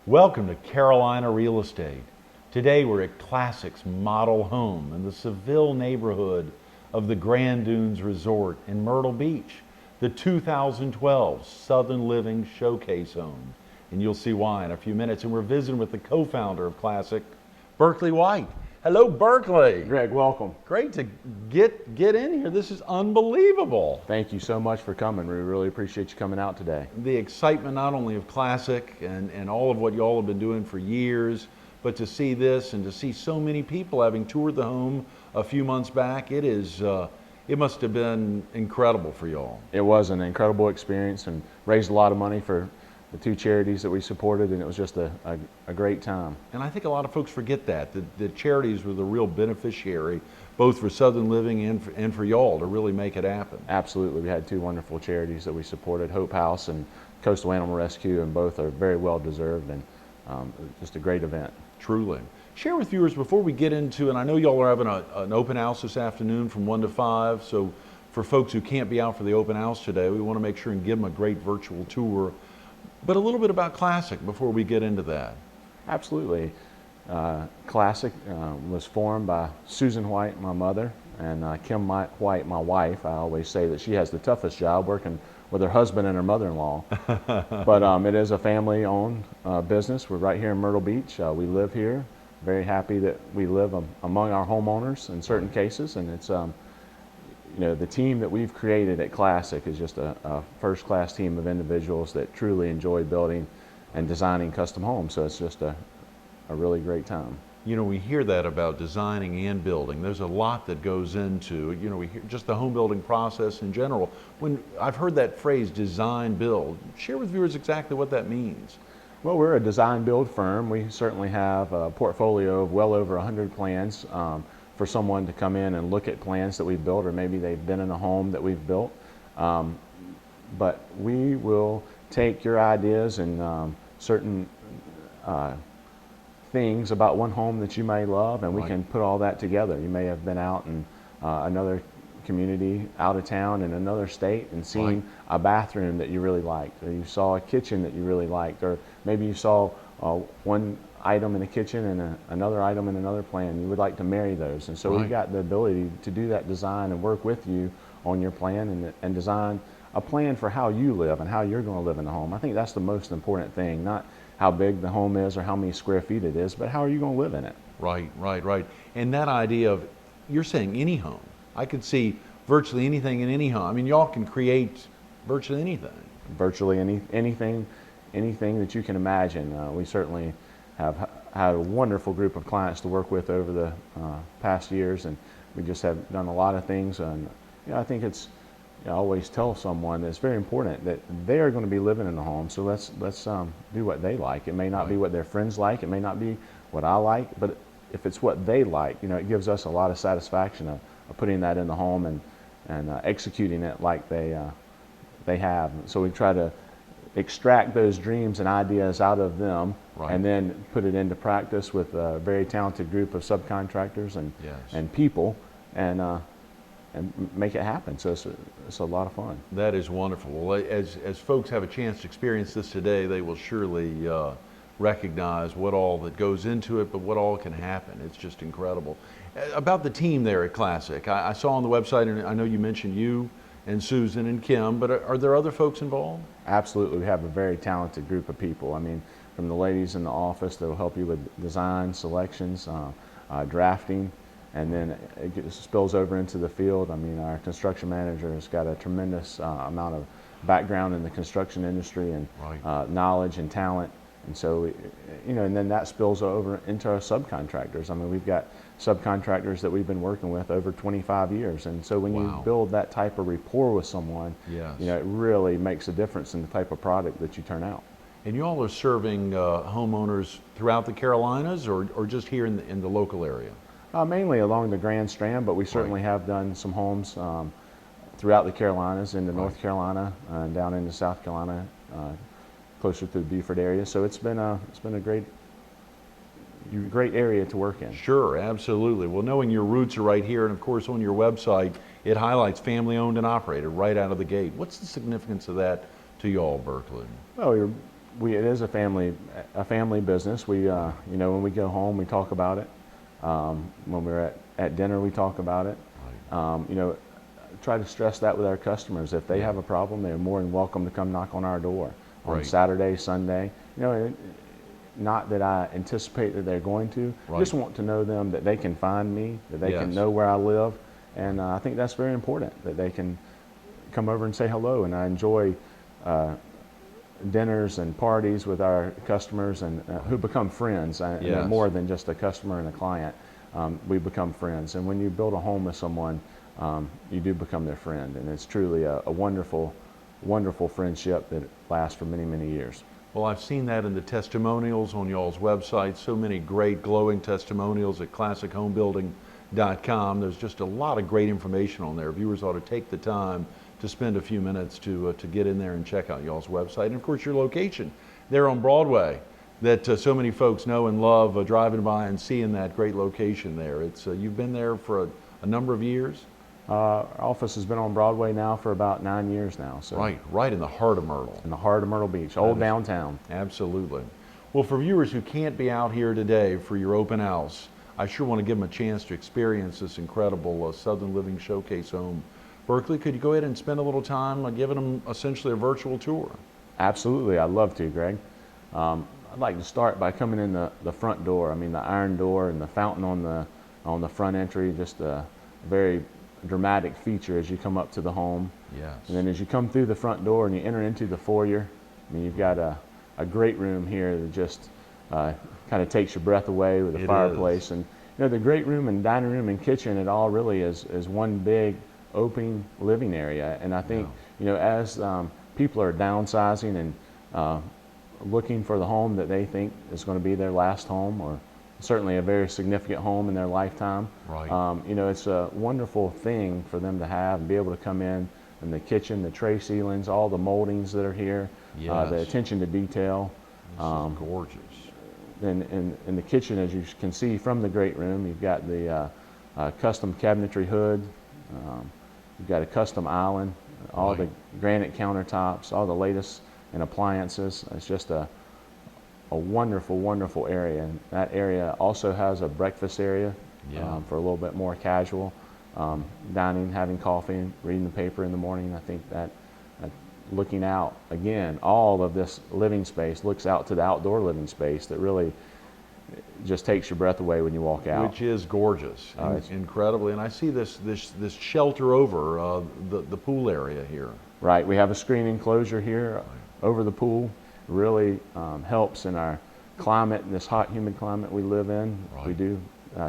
Welcome to Carolina Real Estate. Today we're at Classic's model home in the Seville neighborhood of the Grande Dunes Resort in Myrtle Beach, the 2012 Southern Living Showcase home. And you'll see why in a few minutes. And we're visiting with the co-founder of Classic, Berkley White. Hello, Berkley. Greg, welcome. Great to get in here. This is unbelievable. Thank you so much for coming. We really appreciate you coming out today. The excitement not only of Classic and all of what you all have been doing for years, but to see this and to see so many people having toured the home a few months back, it must have been incredible for y'all. It was an incredible experience and raised a lot of money for the two charities that we supported, and it was just a great time. And I think a lot of folks forget that the charities were the real beneficiary, both for Southern Living and for y'all to really make it happen. Absolutely. We had two wonderful charities that we supported, Hope House and Coastal Animal Rescue, and both are very well deserved and just a great event. Truly. Share with viewers before we get into, and I know y'all are having an open house this afternoon from 1 to 5, so for folks who can't be out for the open house today, we want to make sure and give them a great virtual tour. But a little bit about Classic before we get into that. Absolutely. Classic was formed by Susan White, my mother, and Kim White, my wife. I always say that she has the toughest job working with her husband and her mother-in-law. But it is a family-owned business. We're right here in Myrtle Beach. We live here. Very happy that we live among our homeowners in certain cases, and it's the team that we've created at Classic is just a first-class team of individuals that truly enjoy building and designing custom homes. So it's just a really great time. You know, we hear that about designing and building. There's a lot that goes into, we hear just the home building process in general. When I've heard that phrase, design build, share with viewers exactly what that means. Well, we're a design build firm. We certainly have a portfolio of well over 100 plans for someone to come in and look at plans that we've built, or maybe they've been in a home that we've built. But we will take your ideas and certain things about one home that you may love, and we can put all that together. You may have been out in another community, out of town, in another state, and seen a bathroom that you really liked, or you saw a kitchen that you really liked, or maybe you saw one item in a kitchen and another item in another plan. You would like to marry those, and so we've got the ability to do that design and work with you on your plan and design a plan for how you live and how you're going to live in the home. I think that's the most important thing, not how big the home is or how many square feet it is, but how are you going to live in it. Right. And that idea of, you're saying any home. I could see virtually anything in any home. I mean, y'all can create virtually anything. Virtually anything that you can imagine. We certainly have had a wonderful group of clients to work with over the past years, and we just have done a lot of things. And I think it's, I always tell someone that it's very important that they are going to be living in the home, so let's do what they like. It may not be what their friends like, it may not be what I like, but if it's what they like, it gives us a lot of satisfaction of putting that in the home and executing it like they have. So we try to extract those dreams and ideas out of them, and then put it into practice with a very talented group of subcontractors and people, and make it happen. So it's a lot of fun. That is wonderful. Well, as folks have a chance to experience this today, they will surely recognize what all that goes into it, but what all can happen. It's just incredible. About the team there at Classic, I saw on the website, and I know you mentioned you and Susan and Kim, but are there other folks involved? Absolutely. We have a very talented group of people. I mean, from the ladies in the office that will help you with design, selections, drafting, and then it spills over into the field. I mean, our construction manager has got a tremendous amount of background in the construction industry and knowledge and talent. And so, and then that spills over into our subcontractors. I mean, we've got subcontractors that we've been working with over 25 years. And so when you build that type of rapport with someone, it really makes a difference in the type of product that you turn out. And you all are serving homeowners throughout the Carolinas or just here in the local area? Mainly along the Grand Strand, but we certainly have done some homes throughout the Carolinas, into North Carolina, and down into South Carolina, closer to the Beaufort area. So it's been a great area to work in. Sure, absolutely. Well, knowing your roots are right here, and of course on your website, it highlights family owned and operated right out of the gate. What's the significance of that to y'all, Berkley? Well, we're it is a family business. We, you know, when we go home, we talk about it. When we're at dinner, we talk about it. Right. You know, try to stress that with our customers. If they Yeah. have a problem, they're more than welcome to come knock on our door on Right. Saturday, Sunday. You know, not that I anticipate that they're going to. Right. Just want to know them that they can find me, that they can Yes. know where I live, and I think that's very important that they can come over and say hello. And I enjoy dinners and parties with our customers and who become friends. And they're Yes. more than just a customer and a client. We become friends, and when you build a home with someone, you do become their friend, and it's truly a wonderful, wonderful friendship that lasts for many, many years. Well, I've seen that in the testimonials on y'all's website. So many great glowing testimonials at classichomebuilding.com. There's just a lot of great information on there. Viewers ought to take the time to spend a few minutes to get in there and check out y'all's website. And of course, your location there on Broadway that so many folks know and love, driving by and seeing that great location there. It's you've been there for a number of years? Our office has been on Broadway now for about 9 years now. So Right in the heart of Myrtle. in the heart of Myrtle Beach, old downtown. Absolutely. Well, for viewers who can't be out here today for your open house, I sure want to give them a chance to experience this incredible Southern Living Showcase home. Berkley, could you go ahead and spend a little time giving them essentially a virtual tour? Absolutely, I'd love to, Greg. I'd like to start by coming in the front door. I mean, the iron door and the fountain on the front entry, just a very dramatic feature as you come up to the home. Yes. And then as you come through the front door and you enter into the foyer, I mean, you've got a great room here that just kind of takes your breath away with a fireplace. And you know, the great room and dining room and kitchen, it all really is one big open living area. And I think, you know, as people are downsizing and looking for the home that they think is going to be their last home, or certainly a very significant home in their lifetime. Right. You know, it's a wonderful thing for them to have and be able to come in the kitchen, the tray ceilings, all the moldings that are here, Yes. the attention to detail. This is gorgeous. Then in the kitchen, as you can see from the great room, you've got the custom cabinetry hood. You've got a custom island, all the granite countertops, all the latest in appliances. It's just a wonderful, wonderful area. And that area also has a breakfast area for a little bit more casual dining, having coffee, reading the paper in the morning. I think that looking out, again, all of this living space looks out to the outdoor living space that really just takes your breath away when you walk out. Which is gorgeous, incredibly. And I see this shelter over the pool area here. Right, we have a screen enclosure here over the pool. Really helps in our climate, in this hot, humid climate we live in. Right. We do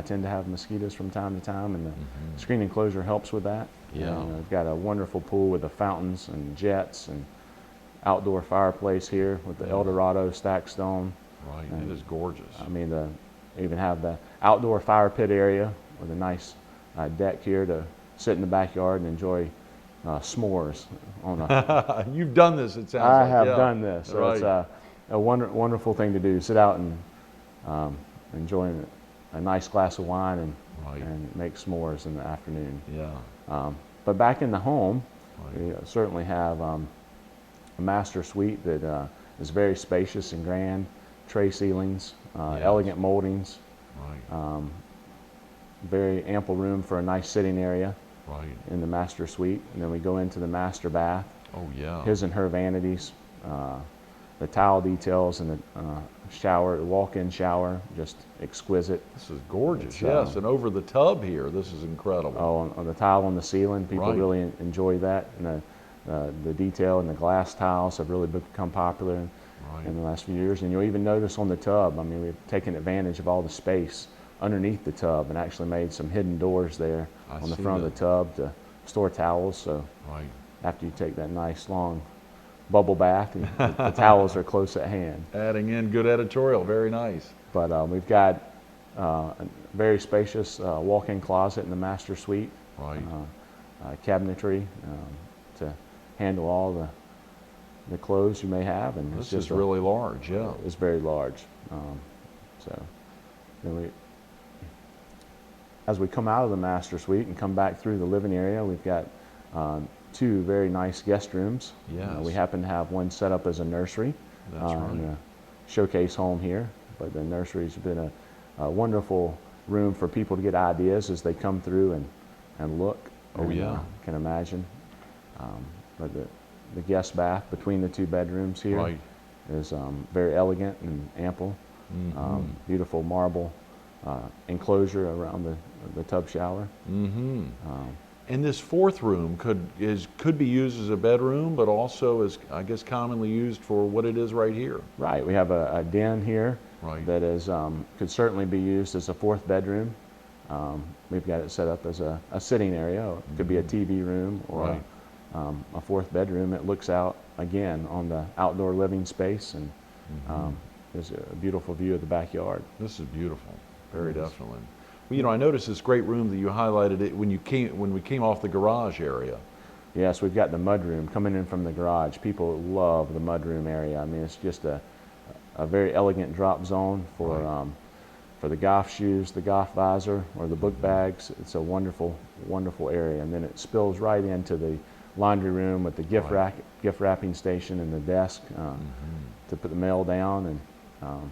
tend to have mosquitoes from time to time, and the screen enclosure helps with that. Yeah. And, we've got a wonderful pool with the fountains and jets and outdoor fireplace here with the Eldorado stack stone. Right, And, it is gorgeous. I mean, even have the outdoor fire pit area with a nice deck here to sit in the backyard and enjoy s'mores on a You've done this, it sounds I like. have Yeah. done this. So Right. it's a wonderful thing to do. Sit out and enjoy a nice glass of wine and make s'mores in the afternoon. Yeah. But back in the home, we certainly have a master suite that is very spacious and grand. Tray ceilings, elegant moldings, very ample room for a nice sitting area in the master suite. And then we go into the master bath. Oh, yeah. His and her vanities, the towel details and the shower, the walk-in shower, just exquisite. This is gorgeous, It's, yes. And over the tub here, this is incredible. Oh, on the tile on the ceiling, people Right. really enjoy that. And the detail and the glass tiles have really become popular in the last few years. And you'll even notice on the tub, I mean, we've taken advantage of all the space underneath the tub and actually made some hidden doors there on the front of the tub to store towels. So after you take that nice long bubble bath, the towels are close at hand. Adding in good editorial, very nice. But we've got a very spacious walk-in closet in the master suite. Cabinetry to handle all the clothes you may have, and This is really large, yeah. It's very large. So then as we come out of the master suite and come back through the living area, we've got two very nice guest rooms. Yes. We happen to have one set up as a nursery. That's right. in the showcase home here. But the nursery's been a wonderful room for people to get ideas as they come through and look. Oh, and, yeah. Can imagine. But the guest bath between the two bedrooms here Right. is very elegant and ample. Beautiful marble enclosure around the tub shower. And this fourth room could be used as a bedroom, but also is, I guess, commonly used for what it is right here. Right. We have a den here Right. that is could certainly be used as a fourth bedroom. We've got it set up as a sitting area. It could be a TV room or Right. a fourth bedroom. It looks out again on the outdoor living space, and there's a beautiful view of the backyard. This is beautiful, very definitely. Well, you know, I noticed this great room that you highlighted it when we came off the garage area. Yes, we've got the mudroom coming in from the garage. People love the mudroom area. I mean, it's just a very elegant drop zone for the golf shoes, the golf visor, or the book bags. It's a wonderful, wonderful area. And then it spills right into the laundry room with the gift wrapping station and the desk to put the mail down, and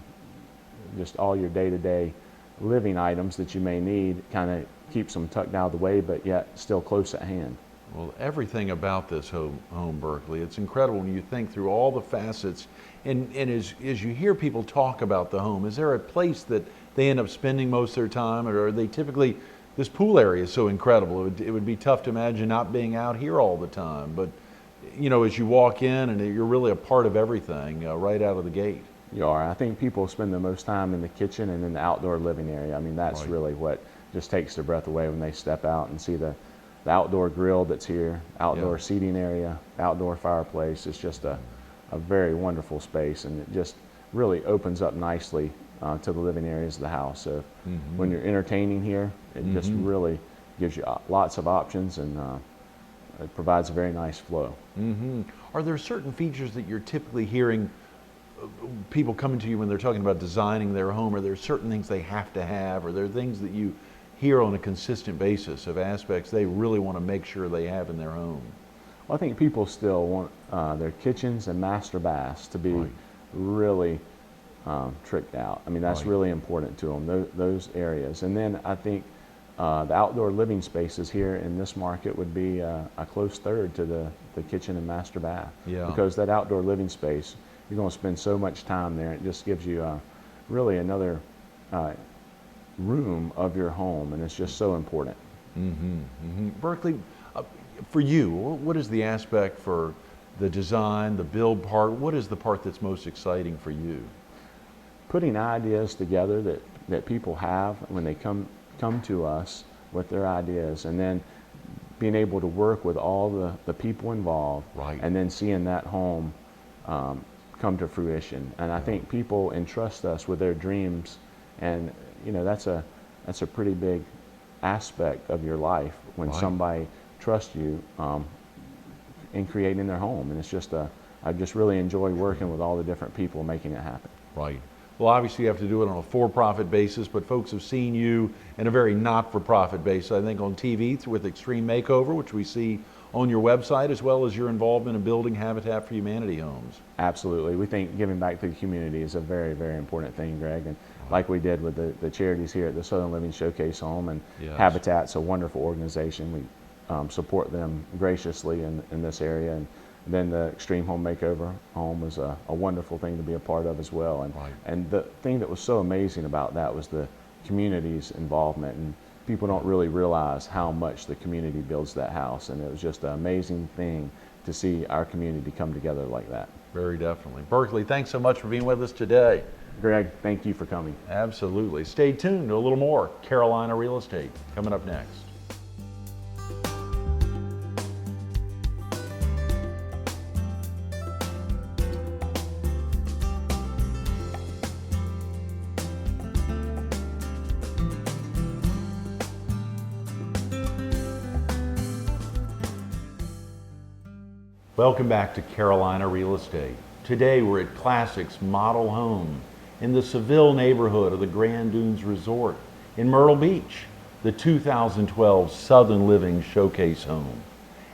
just all your day-to-day living items that you may need. Kind of keeps them tucked out of the way, but yet still close at hand. Well, everything about this home, Berkley, it's incredible when you think through all the facets. And as you hear people talk about the home, is there a place that they end up spending most of their time, or are they typically, this pool area is so incredible, it would be tough to imagine not being out here all the time. But, you know, as you walk in, and you're really a part of everything right out of the gate. You are. I think people spend the most time in the kitchen and in the outdoor living area. I mean, that's Right. really what just takes their breath away when they step out and see the outdoor grill that's here, outdoor seating area, outdoor fireplace. It's just a very wonderful space, and it just really opens up nicely to the living areas of the house. So when you're entertaining here, it just really gives you lots of options, and it provides a very nice flow. Are there certain features that you're typically hearing people coming to you when they're talking about designing their home? Are there certain things they have to have? Are there things that you hear on a consistent basis of aspects they really want to make sure they have in their home? Well, I think people still want their kitchens and master baths to be really tricked out. I mean, that's really important to them, those areas. And then I think the outdoor living spaces here in this market would be a close third to the kitchen and master bath. Because that outdoor living space, you're going to spend so much time there. It just gives you really another room of your home, and it's just so important. Berkley, for you, what is the aspect for the design, the build part? What is the part that's most exciting for you? Putting ideas together that people have when they come to us with their ideas, and then being able to work with all the people involved, and then seeing that home come to fruition. And I think people entrust us with their dreams, and you know, that's a pretty big aspect of your life when somebody trusts you in creating their home. And it's just I just really enjoy working with all the different people making it happen. Right. Well, obviously you have to do it on a for-profit basis, but folks have seen you in a very not-for-profit basis, I think, on TV with Extreme Makeover, which we see on your website, as well as your involvement in building Habitat for Humanity homes. Absolutely. We think giving back to the community is a very, very important thing, Greg. And like we did with the charities here at the Southern Living Showcase Home, and Habitat's a wonderful organization. We support them graciously in this area. And then the Extreme Home Makeover Home was a wonderful thing to be a part of as well. And the thing that was so amazing about that was the community's involvement. And people don't really realize how much the community builds that house. And it was just an amazing thing to see our community come together like that. Very definitely. Berkley, thanks so much for being with us today. Greg, thank you for coming. Absolutely. Stay tuned to a little more Carolina Real Estate coming up next. Welcome back to Carolina Real Estate. Today we're at Classic's model home in the Seville neighborhood of the Grande Dunes Resort in Myrtle Beach, the 2012 Southern Living Showcase home.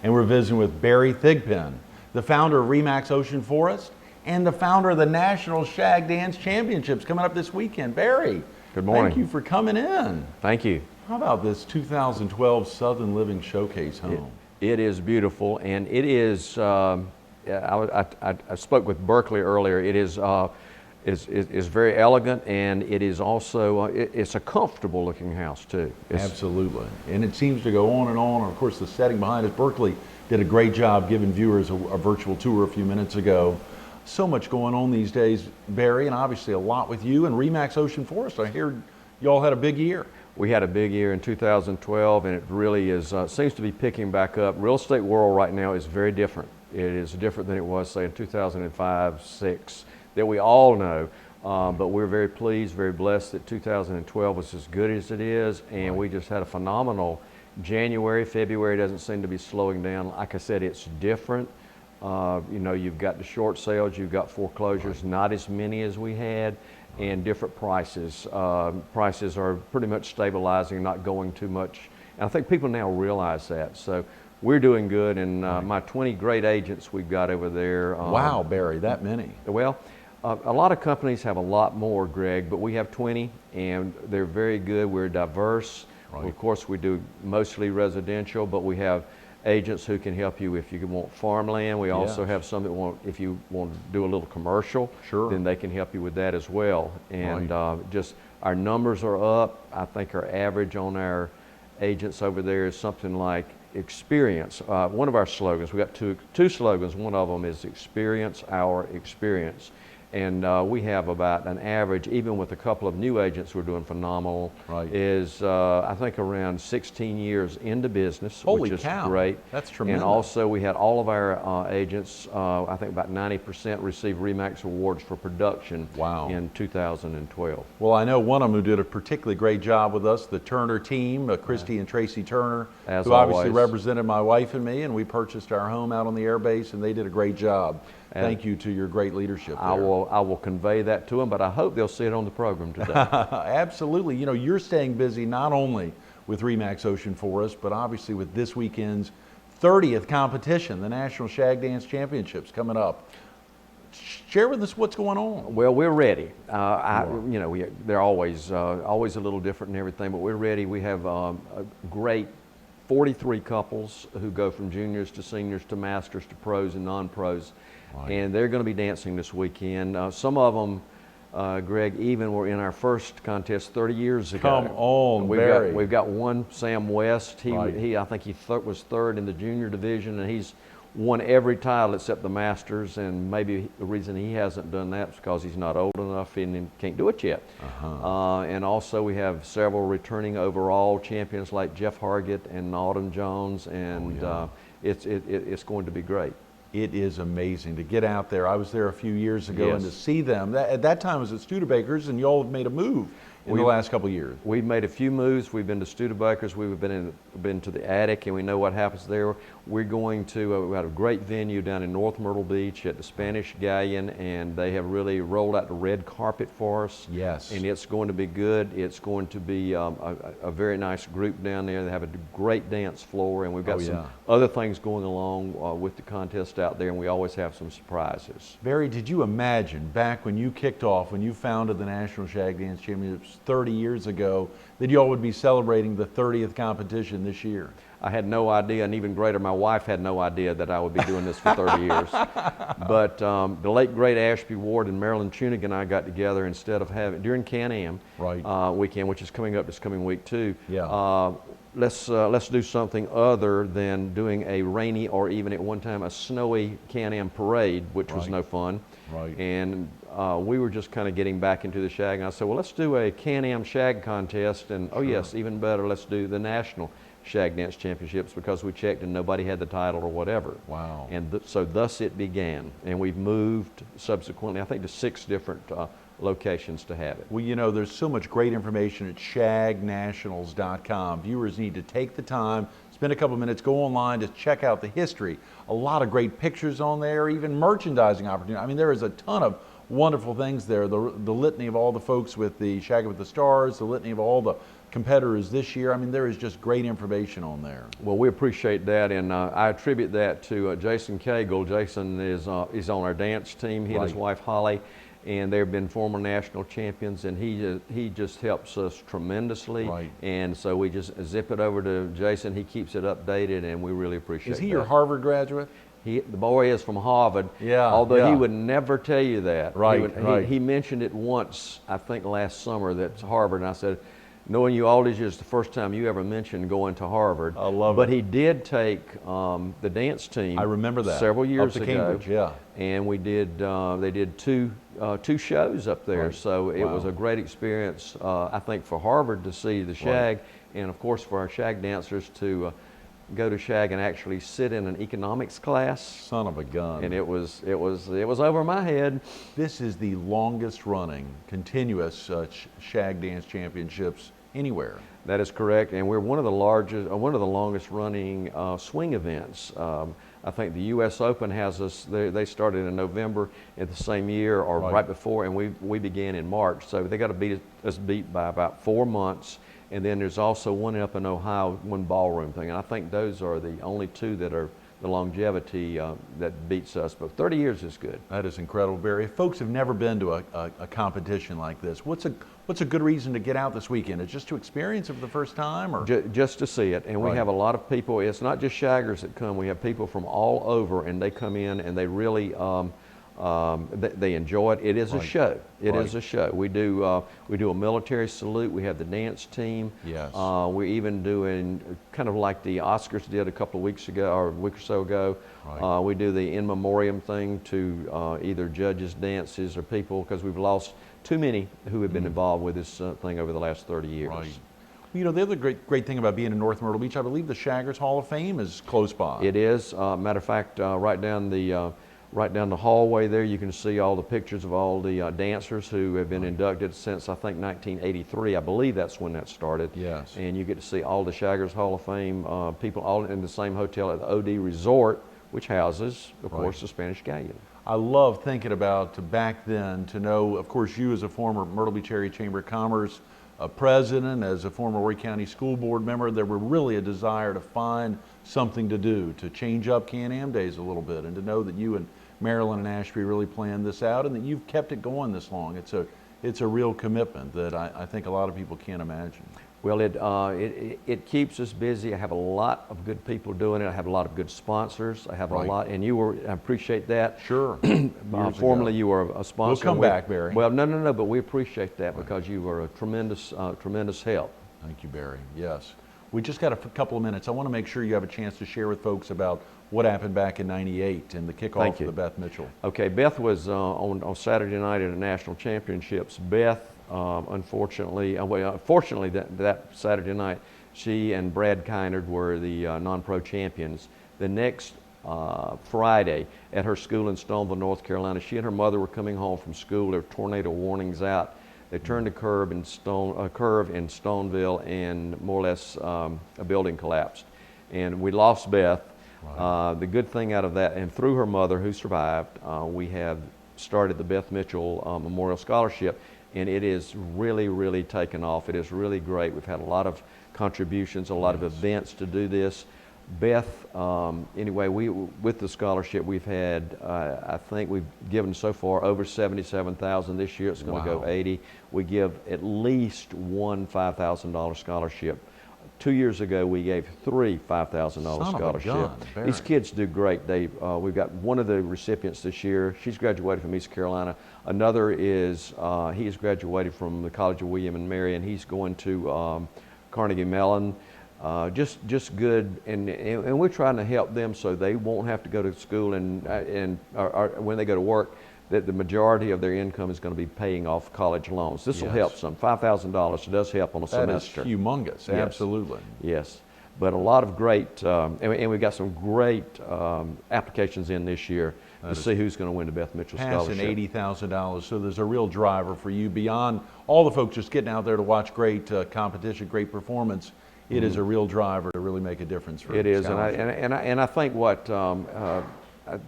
And we're visiting with Barry Thigpen, the founder of RE/MAX Ocean Forest and the founder of the National Shag Dance Championships coming up this weekend. Barry, good morning. Thank you for coming in. Thank you. How about this 2012 Southern Living Showcase home? It is beautiful, and it is. I spoke with Berkley earlier. It is very elegant, and it is also it's a comfortable looking house too. Absolutely, and it seems to go on and on. Of course, the setting behind it. Berkley did a great job giving viewers a virtual tour a few minutes ago. So much going on these days, Barry, and obviously a lot with you and Remax Ocean Forest. I hear y'all had a big year. We had a big year in 2012, and it really is seems to be picking back up. Real estate world right now is very different. It is different than it was, say, in 2005, 6, that we all know. But we're very pleased, very blessed that 2012 was as good as it is, and we just had a phenomenal January. February doesn't seem to be slowing down. Like I said, it's different. You know, you've got the short sales, you've got foreclosures, not as many as we had, and different prices. Prices are pretty much stabilizing, not going too much. And I think people now realize that. So we're doing good, and my 20 great agents we've got over there. Wow, Barry, that many. Well, a lot of companies have a lot more, Greg, but we have 20, and they're very good. We're diverse. Right. Of course, we do mostly residential, but we have agents who can help you if you want farmland. We also have some that want, if you want to do a little commercial, then they can help you with that as well. And just our numbers are up. I think our average on our agents over there is something like experience. One of our slogans, we got two slogans. One of them is experience our experience. And we have about an average, even with a couple of new agents who are doing phenomenal, is I think around 16 years into business, Holy which is cow. great. That's tremendous. And also we had all of our agents, I think about 90% receive REMAX awards for production in 2012. Well, I know one of them who did a particularly great job with us, the Turner team, Christy and Tracy Turner, As who always. obviously represented my wife and me, and we purchased our home out on the air base, and they did a great job. Thank you to your great leadership there. I will convey that to them, but I hope they'll see it on the program today. Absolutely. You know, you're staying busy not only with Remax Ocean Forest, but obviously with this weekend's 30th competition, the National Shag Dance Championships coming up. Share with us what's going on. Well, we're ready. You know, they're always a little different and everything, but we're ready. We have a great 43 couples who go from juniors to seniors to masters to pros and non-pros. And they're going to be dancing this weekend. Some of them, Greg, even were in our first contest 30 years ago. Come on, Barry. We've got one, Sam West. I think he was third in the junior division, and he's won every title except the Masters. And maybe the reason he hasn't done that is because he's not old enough and can't do it yet. And also we have several returning overall champions like Jeff Hargett and Autumn Jones, and it's going to be great. It is amazing to get out there. I was there a few years ago and to see them. At that time it was at Studebakers, and y'all have made a move in the last couple of years. We've made a few moves. We've been to Studebakers. We've been to the Attic, and we know what happens there. We're going to we had a great venue down in North Myrtle Beach at the Spanish Galleon, and they have really rolled out the red carpet for us. Yes. And it's going to be good. It's going to be a very nice group down there. They have a great dance floor, and we've got some other things going along with the contest out there, and we always have some surprises. Barry, did you imagine back when you kicked off, when you founded the National Shag Dance Championships 30 years ago, that y'all would be celebrating the 30th competition this year? I had no idea, and even greater, my wife had no idea that I would be doing this for 30 years. But the late great Ashby Ward and Marilyn Chunig and I got together instead of having, during Can-Am weekend, which is coming up this coming week too. Let's do something other than doing a rainy or even at one time a snowy Can-Am parade, which was no fun. And we were just kind of getting back into the shag, and I said, well, let's do a Can-Am shag contest, and yes, even better, let's do the National Shag Dance Championships, because we checked and nobody had the title or whatever. And so thus it began, and we've moved subsequently, I think, to 6 different locations to have it. Well, you know, there's so much great information at shagnationals.com. Viewers need to take the time, spend a couple minutes, go online to check out the history. A lot of great pictures on there, even merchandising opportunities. I mean, there is a ton of wonderful things there. The litany of all the folks with the Shag with the Stars, the litany of all the competitors this year. I mean, there is just great information on there. Well, we appreciate that, and I attribute that to Jason Cagle. Jason is on our dance team. He and his wife Holly, and they've been former national champions, and he just helps us tremendously. Right. And so we just zip it over to Jason. He keeps it updated, and we really appreciate it. Is he your Harvard graduate? The boy is from Harvard. Yeah. Although he would never tell you that. Right. He mentioned it once, I think last summer, that's Harvard, and I said, knowing you all these years, the first time you ever mentioned going to Harvard. I love it. But he did take the dance team. I remember that. Several years up to ago. Cambridge, yeah. And we did. They did two shows up there. Right. So it was a great experience. I think for Harvard to see the Shag, and of course for our Shag dancers to go to Shag and actually sit in an economics class. Son of a gun. And it was over my head. This is the longest running continuous Shag Dance Championships anywhere. That is correct, and we're one of the largest, one of the longest running swing events. I think the U.S. Open has us. They started in November in the same year, or right before, and we began in March. So they got to beat us by about 4 months. And then there's also one up in Ohio, one ballroom thing, and I think those are the only two that are the longevity that beats us. But 30 years is good. That is incredible, Barry. If folks have never been to a competition like this, what's a good reason to get out this weekend? It's just to experience it for the first time, or just to see it. And we have a lot of people. It's not just shaggers that come. We have people from all over, and they come in and they really they enjoy it. It is a show. It is a show. We do a military salute. We have the dance team. Yes. We're even doing kind of like the Oscars did a couple of weeks ago, or a week or so ago. Right. We do the in memoriam thing to either judges' dances or people, because we've lost too many who have been involved with this thing over the last 30 years. Right. You know, the other great thing about being in North Myrtle Beach, I believe the Shaggers Hall of Fame is close by. It is. Matter of fact, right down the hallway there, you can see all the pictures of all the dancers who have been inducted since, I think, 1983. I believe that's when that started. Yes. And you get to see all the Shaggers Hall of Fame people all in the same hotel at the OD Resort, which houses, of course, the Spanish Galleon. I love thinking about back then, to know, of course, you as a former Myrtle Beach Area Chamber of Commerce president, as a former Horry County School Board member, there were really a desire to find something to do, to change up Can-Am days a little bit, and to know that you and Marilyn and Ashby really planned this out, and that you've kept it going this long. It's a real commitment that I think a lot of people can't imagine. Well, it keeps us busy. I have a lot of good people doing it. I have a lot of good sponsors. I have a lot, and I appreciate that. Sure. Formerly, you were a sponsor. We'll come back, Barry. Well, no, but we appreciate that because you were a tremendous help. Thank you, Barry. Yes. We just got a couple of minutes. I want to make sure you have a chance to share with folks about what happened back in 98and the kickoff of the Beth Mitchell. Okay, Beth was on Saturday night at the National Championships. Beth, unfortunately, fortunately that Saturday night, she and Brad Kynard were the non-pro champions. The next Friday at her school in Stoneville, North Carolina, she and her mother were coming home from school. There were tornado warnings out. They turned a curve in Stoneville, and more or less a building collapsed. And we lost Beth. Right. The good thing out of that, and through her mother who survived, we have started the Beth Mitchell Memorial Scholarship, and it is really, really taken off. It is really great. We've had a lot of contributions, a lot of events to do this. Beth, anyway, with the scholarship we've had, I think we've given so far over $77,000 this year. It's going to go 80. We give at least one $5,000 scholarship. 2 years ago, we gave 3 $5,000 scholarships. These kids do great. We've got one of the recipients this year. She's graduated from East Carolina. Another is he has graduated from the College of William and Mary, and he's going to Carnegie Mellon. Just good, and we're trying to help them so they won't have to go to school and when they go to work, that the majority of their income is going to be paying off college loans. This will help some. $5,000 does help on a semester. That is humongous, absolutely. Yes, but a lot of great, and we've got some great applications in this year to see who's going to win the Beth Mitchell Scholarship. Passing $80,000, so there's a real driver for you beyond all the folks just getting out there to watch great competition, great performance. It is a real driver to really make a difference for it is, and I think what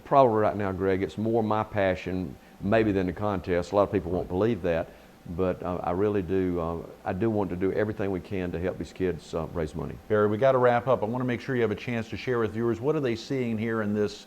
probably right now, Greg, it's more my passion maybe than the contest. A lot of people won't believe that, but I really do. I do want to do everything we can to help these kids raise money. Barry, we got to wrap up. I want to make sure you have a chance to share with viewers, what are they seeing here in this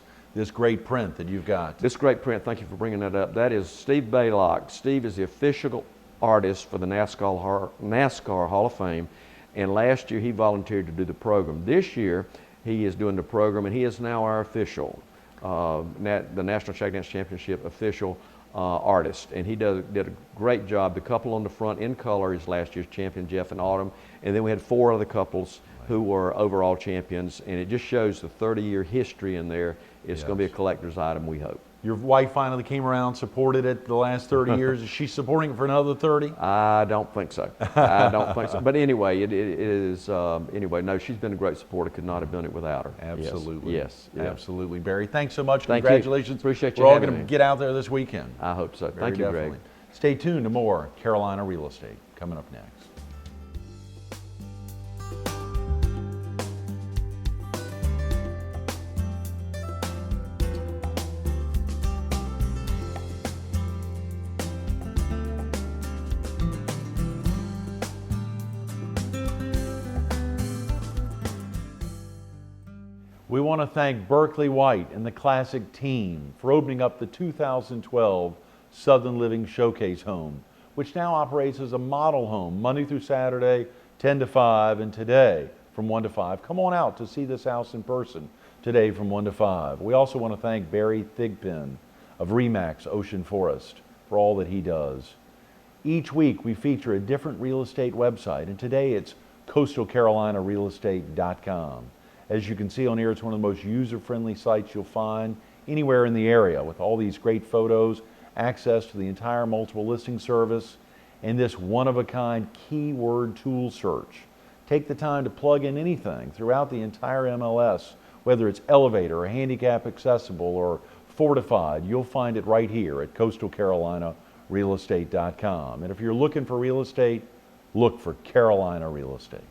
great print that you've got? This great print, thank you for bringing that up. That is Steve Baylock. Steve is the official artist for the NASCAR Hall of Fame, and last year he volunteered to do the program. This year he is doing the program, and he is now our official, the National Shag Dance Championship official artist, and he did a great job. The couple on the front in color is last year's champion, Jeff and Autumn, and then we had 4 other couples who were overall champions, and it just shows the 30-year history in there. It's going to be a collector's item, we hope. Your wife finally came around, supported it the last 30 years. Is she supporting it for another 30? I don't think so. I don't think so. But anyway, it is, anyway, no, she's been a great supporter. Could not have done it without her. Absolutely. Yes. Absolutely. Barry, thanks so much. Thank Congratulations. You. Appreciate you We're all having going to me. get out there this weekend. I hope so. Very Thank you, definitely. Greg. Stay tuned to more Carolina Real Estate coming up next. We want to thank Berkley White and the Classic team for opening up the 2012 Southern Living Showcase Home, which now operates as a model home Monday through Saturday, 10 to 5, and today from 1 to 5. Come on out to see this house in person today from 1 to 5. We also want to thank Barry Thigpen of Remax Ocean Forest for all that he does. Each week we feature a different real estate website, and today it's coastalcarolinarealestate.com. As you can see on here, it's one of the most user-friendly sites you'll find anywhere in the area, with all these great photos, access to the entire multiple listing service, and this one-of-a-kind keyword tool search. Take the time to plug in anything throughout the entire MLS, whether it's elevator or handicap accessible or fortified. You'll find it right here at coastalcarolinarealestate.com. And if you're looking for real estate, look for Carolina Real Estate.